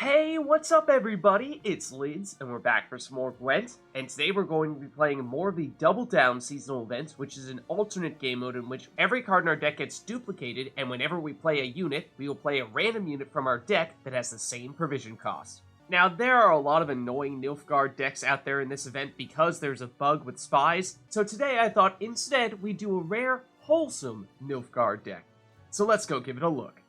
Hey, what's up everybody? It's Lids, and we're back for some more Gwent, and today we're going to be playing more of the Double Down seasonal event, which is an alternate game mode in which every card in our deck gets duplicated, and whenever we play a unit, we will play a random unit from our deck that has the same provision cost. Now, there are a lot of annoying Nilfgaard decks out there in this event because there's a bug with spies, so today I thought instead we'd do a rare, wholesome Nilfgaard deck. So let's go give it a look.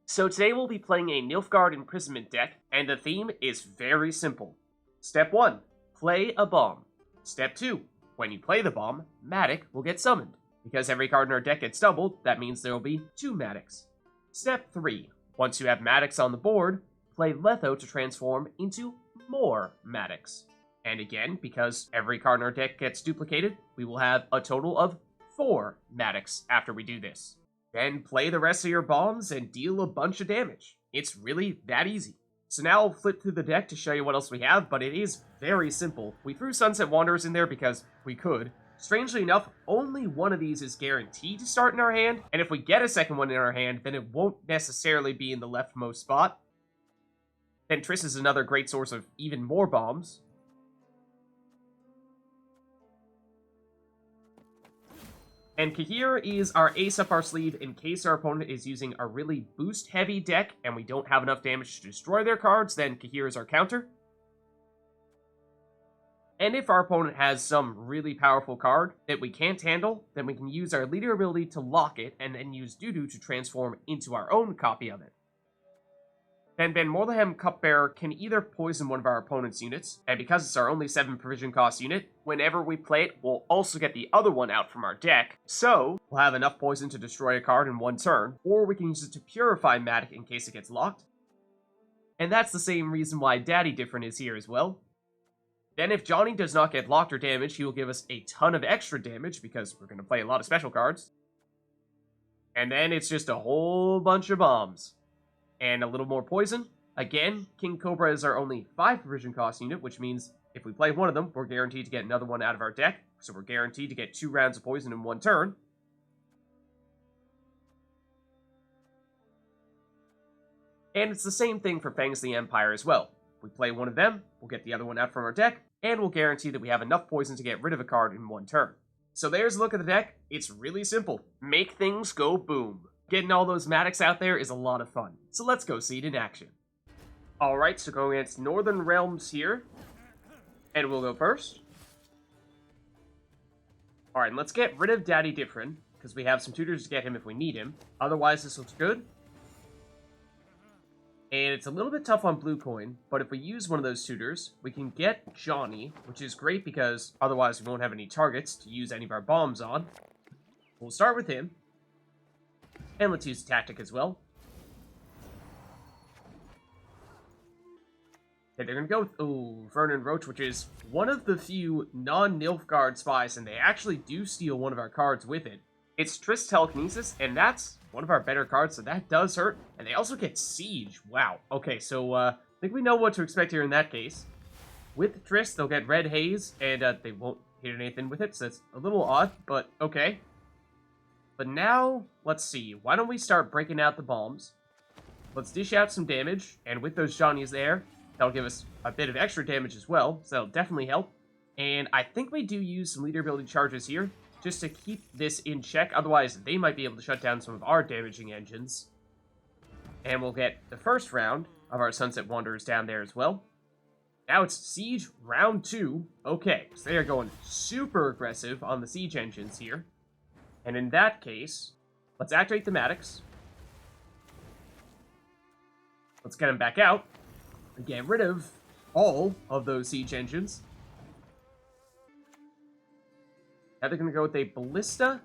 So today we'll be playing a Nilfgaard Imprisonment deck, and the theme is very simple. Step 1, play a bomb. Step 2, when you play the bomb, Madoc will get summoned. Because every card in our deck gets doubled, that means there will be 2 Madocs. Step 3, once you have Madocs on the board, play Letho to transform into more Madocs. And again, because every card in our deck gets duplicated, we will have a total of 4 Madocs after we do this. Then play the rest of your bombs and deal a bunch of damage. It's really that easy. So now I'll flip through the deck to show you what else we have, but it is very simple. We threw Sunset Wanderers in there because we could. Strangely enough, only one of these is guaranteed to start in our hand, and if we get a second one in our hand, then it won't necessarily be in the leftmost spot. Then Triss is another great source of even more bombs. And Cahir is our ace up our sleeve in case our opponent is using a really boost-heavy deck and we don't have enough damage to destroy their cards, then Cahir is our counter. And if our opponent has some really powerful card that we can't handle, then we can use our leader ability to lock it and then use Dudu to transform into our own copy of it. Then Moorlehem Cupbearer can either poison one of our opponent's units, and because it's our only 7 provision cost unit, whenever we play it, we'll also get the other one out from our deck, so we'll have enough poison to destroy a card in one turn, or we can use it to purify Madoc in case it gets locked. And that's the same reason why CD Dyffryn is here as well. Then if Johnny does not get locked or damaged, he will give us a ton of extra damage, because we're going to play a lot of special cards. And then it's just a whole bunch of bombs. And a little more poison. Again, King Cobra is our only 5 provision cost unit, which means if we play one of them, we're guaranteed to get another one out of our deck, so we're guaranteed to get 2 rounds of poison in one turn. And it's the same thing for Fangs the Empire as well. If we play one of them, we'll get the other one out from our deck, and we'll guarantee that we have enough poison to get rid of a card in one turn. So there's a look at the deck. It's really simple. Make things go boom. Getting all those Madocs out there is a lot of fun, so let's go see it in action. Alright, so going against Northern Realms here, and we'll go first. Alright, let's get rid of CD Dyffryn, because we have some tutors to get him if we need him. Otherwise, this looks good. And it's a little bit tough on blue coin, but if we use one of those tutors, we can get Johnny, which is great because otherwise we won't have any targets to use any of our bombs on. We'll start with him. And let's use tactic as well. Okay, they're gonna go with, Vernon Roach, which is one of the few non-Nilfgaard spies, and they actually do steal one of our cards with it. It's Triss Telekinessis, and that's one of our better cards, so that does hurt. And they also get Siege. Wow. Okay, so, I think we know what to expect here in that case. With Triss, they'll get Red Haze, and, they won't hit anything with it, so it's a little odd, but okay. But now, let's see, why don't we start breaking out the bombs? Let's dish out some damage, and with those Johnnies there, that'll give us a bit of extra damage as well, so that'll definitely help. And I think we do use some leader ability charges here, just to keep this in check, otherwise they might be able to shut down some of our damaging engines. And we'll get the first round of our Sunset Wanderers down there as well. Now it's Siege round 2. Okay, so they are going super aggressive on the siege engines here. And in that case, let's activate the Madocs. Let's get them back out and get rid of all of those siege engines. Now they're going to go with a Ballista,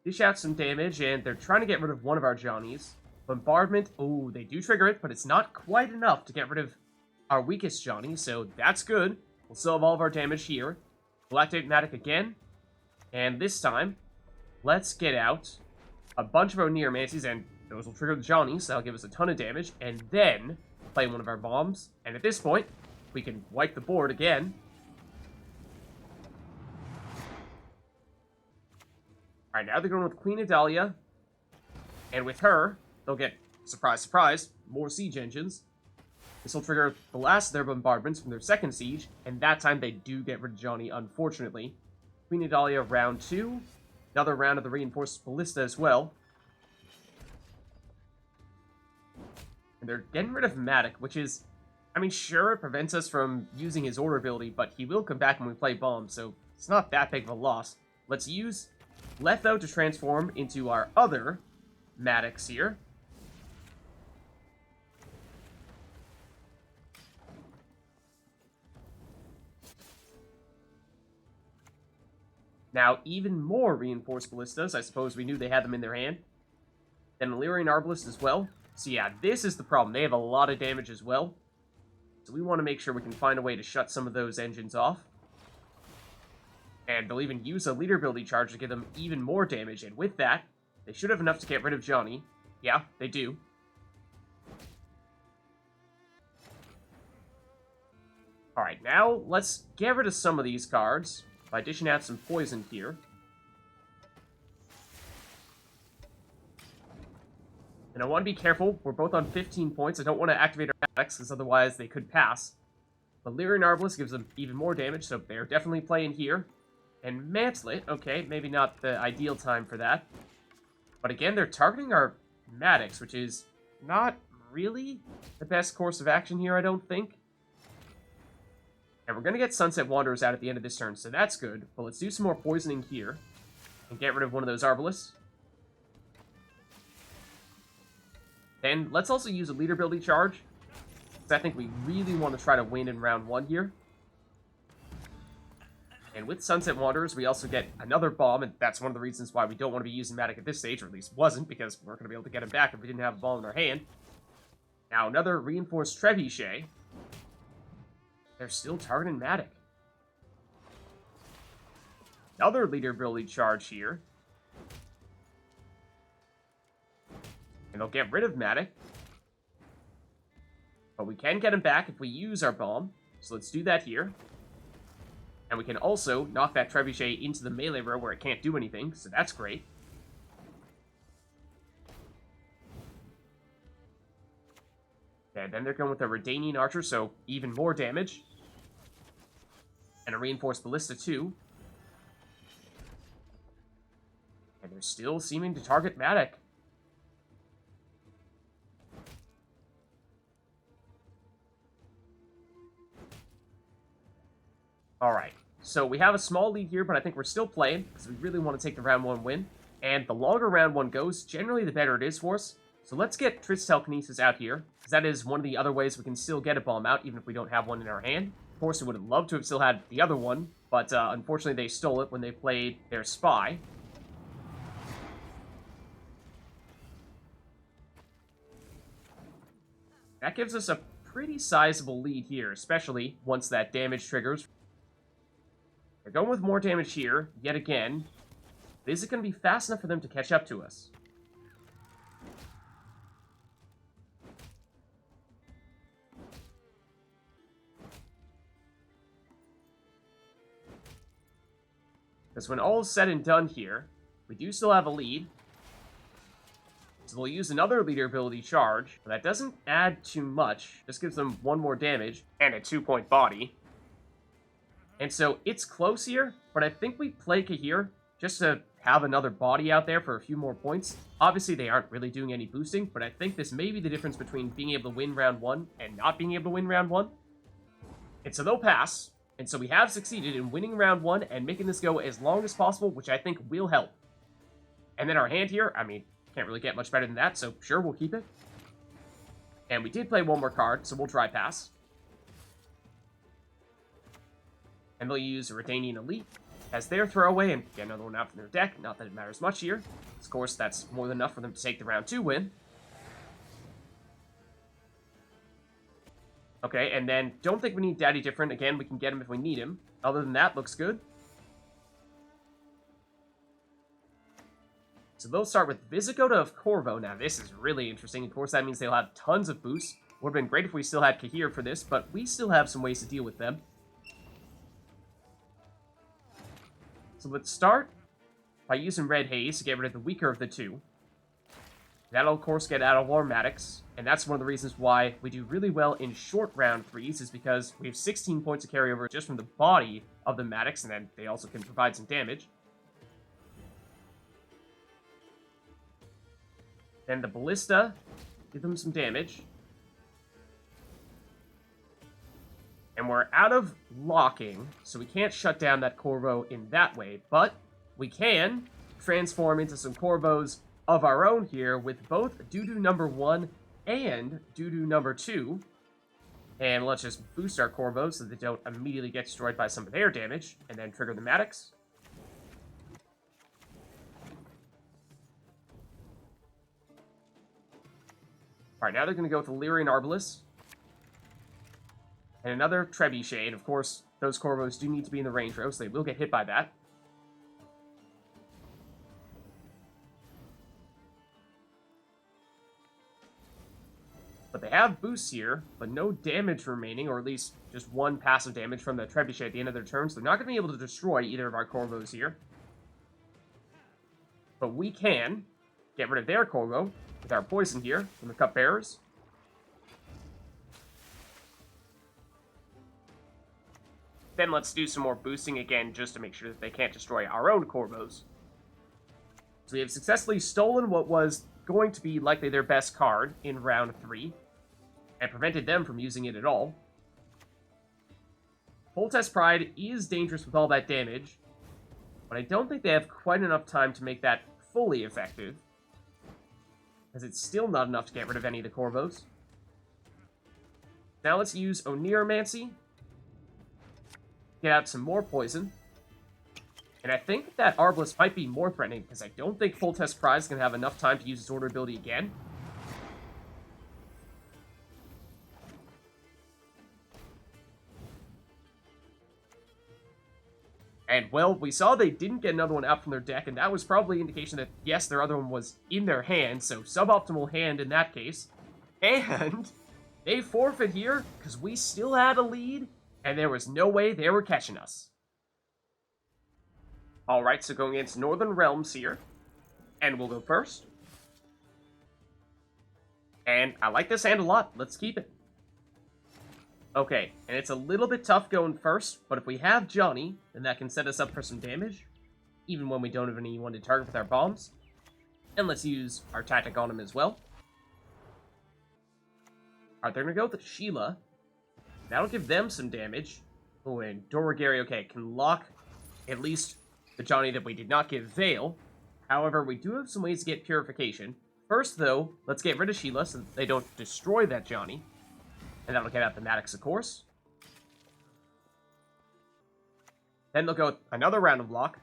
dish out some damage, and they're trying to get rid of one of our Johnnies. Bombardment, oh, they do trigger it, but it's not quite enough to get rid of our weakest Johnny, so that's good. We'll still have all of our damage here. We'll activate Madoc again, and this time, let's get out a bunch of Oneiromancies, and those will trigger the Johnnies, so that'll give us a ton of damage, and then play one of our bombs. And at this point, we can wipe the board again. Alright, now they're going with Queen Adalia, and with her, they'll get, surprise, surprise, more siege engines. This will trigger the last of their bombardments from their second siege, and that time they do get rid of Johnny, unfortunately. Queen Adalia, round 2. Another round of the reinforced ballista as well. And they're getting rid of Madoc, which is... I mean, sure, it prevents us from using his order ability, but he will come back when we play bombs, so it's not that big of a loss. Let's use Letho to transform into our other Madocs here. Now, even more reinforced ballistas. I suppose we knew they had them in their hand. Then Illyrian Arbalist as well. So yeah, this is the problem. They have a lot of damage as well. So we want to make sure we can find a way to shut some of those engines off. And they'll even use a leader ability charge to give them even more damage. And with that, they should have enough to get rid of Johnny. Yeah, they do. Alright, now let's get rid of some of these cards by dishing out some poison here. And I want to be careful. We're both on 15 points. I don't want to activate our Madocs, because otherwise they could pass. But Illyrian Arbalist gives them even more damage, so they're definitely playing here. And Mantlet, okay, maybe not the ideal time for that. But again, they're targeting our Madocs, which is not really the best course of action here, I don't think. And we're going to get Sunset Wanderers out at the end of this turn, so that's good. But let's do some more poisoning here and get rid of one of those Arbalists. Then let's also use a leader ability charge, because I think we really want to try to win in round 1 here. And with Sunset Wanderers, we also get another bomb, and that's one of the reasons why we don't want to be using Madoc at this stage, or at least wasn't, because we weren't going to be able to get him back if we didn't have a ball in our hand. Now, another reinforced Trebuchet. They're still targeting Madoc. Another leader ability charge here. And they'll get rid of Madoc. But we can get him back if we use our bomb. So let's do that here. And we can also knock that Trebuchet into the melee row where it can't do anything, so that's great. And then they're going with a Redanian Archer, so even more damage. And a Reinforced Ballista too. And they're still seeming to target Madoc. Alright, so we have a small lead here, but I think we're still playing, because we really want to take the round 1 win. And the longer round 1 goes, generally the better it is for us. So let's get Triss Telekinesis out here, because that is one of the other ways we can still get a bomb out, even if we don't have one in our hand. Of course, we would have loved to have still had the other one, but unfortunately they stole it when they played their Spy. That gives us a pretty sizable lead here, especially once that damage triggers. They're going with more damage here, yet again. But is it going to be fast enough for them to catch up to us? Because when all is said and done here, we do still have a lead. So they'll use another leader ability charge. But that doesn't add too much. Just gives them 1 more damage and a 2-point body. And so it's close here, but I think we play Cahir just to have another body out there for a few more points. Obviously, they aren't really doing any boosting, but I think this may be the difference between being able to win round 1 and not being able to win round 1. And so they'll pass. And so we have succeeded in winning round 1 and making this go as long as possible, which I think will help. And then our hand here, I mean, can't really get much better than that, so sure, we'll keep it. And we did play 1 more card, so we'll try pass. And they'll use a Redanian Elite as their throwaway and get another one out from their deck. Not that it matters much here. Of course, that's more than enough for them to take the round 2 win. Okay, and then don't think we need Daddy Dyffryn. Again, we can get him if we need him. Other than that, looks good. So they'll start with Visigoda of Corvo. Now, this is really interesting. Of course, that means they'll have tons of boosts. Would have been great if we still had Cahir for this, but we still have some ways to deal with them. So let's start by using Red Haze to get rid of the weaker of the two. That'll, of course, get out of our Madocs, and that's one of the reasons why we do really well in short round 3s, is because we have 16 points of carryover just from the body of the Madocs, and then they also can provide some damage. Then the Ballista, give them some damage. And we're out of locking, so we can't shut down that Corvo in that way, but we can transform into some Corvos of our own here with both Dudu number 1 and Dudu number 2. And let's just boost our Corvos so they don't immediately get destroyed by some of their damage, and then trigger the Madocs. Alright, now they're going to go with the Lyrian Arbalest. And another Trebuchet, and of course, those Corvos do need to be in the range row, so they will get hit by that. But they have boosts here, but no damage remaining, or at least just one passive damage from the Trebuchet at the end of their turn, so they're not going to be able to destroy either of our Corvos here. But we can get rid of their Corvo with our poison here from the Cupbearers. Then let's do some more boosting again, just to make sure that they can't destroy our own Corvos. So we have successfully stolen what was going to be likely their best card in round 3, and prevented them from using it at all. Foltest Pride is dangerous with all that damage, but I don't think they have quite enough time to make that fully effective, as it's still not enough to get rid of any of the Corvos. Now let's use Oneiromancy, get out some more poison. And I think that Arbalest might be more threatening, because I don't think Foltest Pride is going to have enough time to use its order ability again. And, well, we saw they didn't get another one out from their deck, and that was probably an indication that, yes, their other one was in their hand, so suboptimal hand in that case. And they forfeit here, because we still had a lead, and there was no way they were catching us. Alright, so going against Northern Realms here. And we'll go first. And I like this hand a lot. Let's keep it. Okay, and it's a little bit tough going first, but if we have Johnny, then that can set us up for some damage, even when we don't have anyone to target with our bombs. And let's use our tactic on him as well. Alright, they're going to go with the Sheila. That'll give them some damage. Oh, and Doragary, okay, can lock at least the Johnny that we did not give Veil. However, we do have some ways to get Purification. First, though, let's get rid of Sheila so that they don't destroy that Johnny. And that'll get out the Madocs, of course. Then they'll go with another round of lock.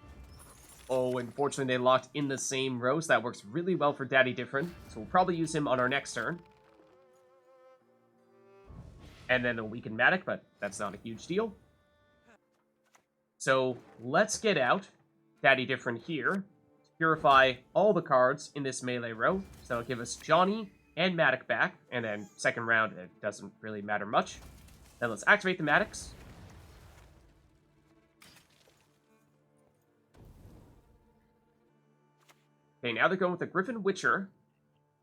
Oh, unfortunately they locked in the same row, so that works really well for Daddy Dyffryn. So we'll probably use him on our next turn. And then a weakened Madoc, but that's not a huge deal. So let's get out Daddy Dyffryn here to purify all the cards in this melee row. So that'll give us Johnny and Madoc back, and then second round, it doesn't really matter much. Then let's activate the Madocs. Okay, now they're going with the Griffin Witcher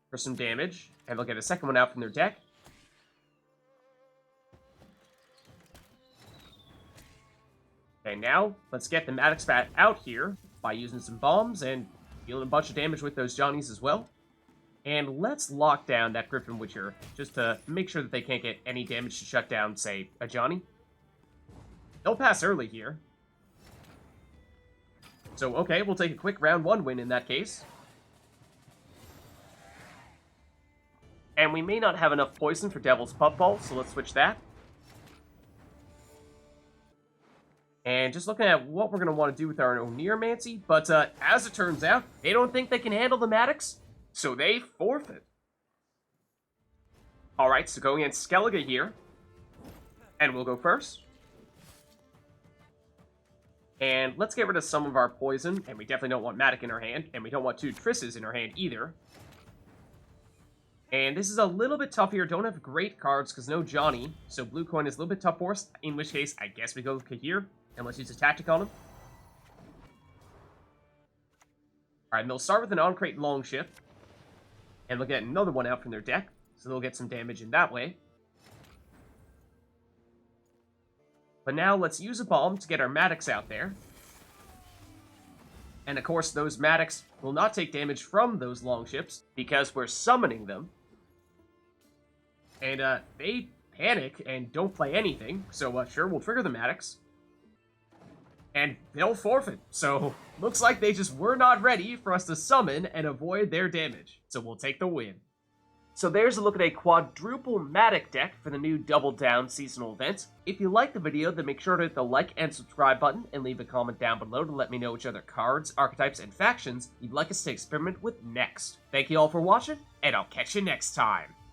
for some damage, and they'll get a second one out from their deck. Okay, now let's get the Madocs bat out here by using some bombs and dealing a bunch of damage with those Johnnies as well. And let's lock down that Griffin Witcher, just to make sure that they can't get any damage to shut down, say, a Johnny. They'll pass early here. So, okay, we'll take a quick round 1 win in that case. And we may not have enough poison for Devil's Puffball, so let's switch that. And just looking at what we're going to want to do with our Oneiromancy, but as it turns out, they don't think they can handle the Madocs. So they forfeit. Alright, so going against Skellige here. And we'll go first. And let's get rid of some of our poison. And we definitely don't want Madoc in our hand. And we don't want 2 Trisses in our hand either. And this is a little bit tough here. Don't have great cards because no Johnny. So blue coin is a little bit tough for us. In which case, I guess we go with Cahir. And let's use a tactic on him. Alright, and they'll start with an on-crate long shift. And they'll get another one out from their deck, so they'll get some damage in that way. But now let's use a bomb to get our Madocs out there. And of course, those Madocs will not take damage from those longships because we're summoning them. And they panic and don't play anything, so sure, we'll trigger the Madocs. And they'll forfeit, so looks like they just were not ready for us to summon and avoid their damage. So we'll take the win. So there's a look at a quadruple Madoc deck for the new Double Down seasonal event. If you liked the video, then make sure to hit the like and subscribe button and leave a comment down below to let me know which other cards, archetypes, and factions you'd like us to experiment with next. Thank you all for watching, and I'll catch you next time.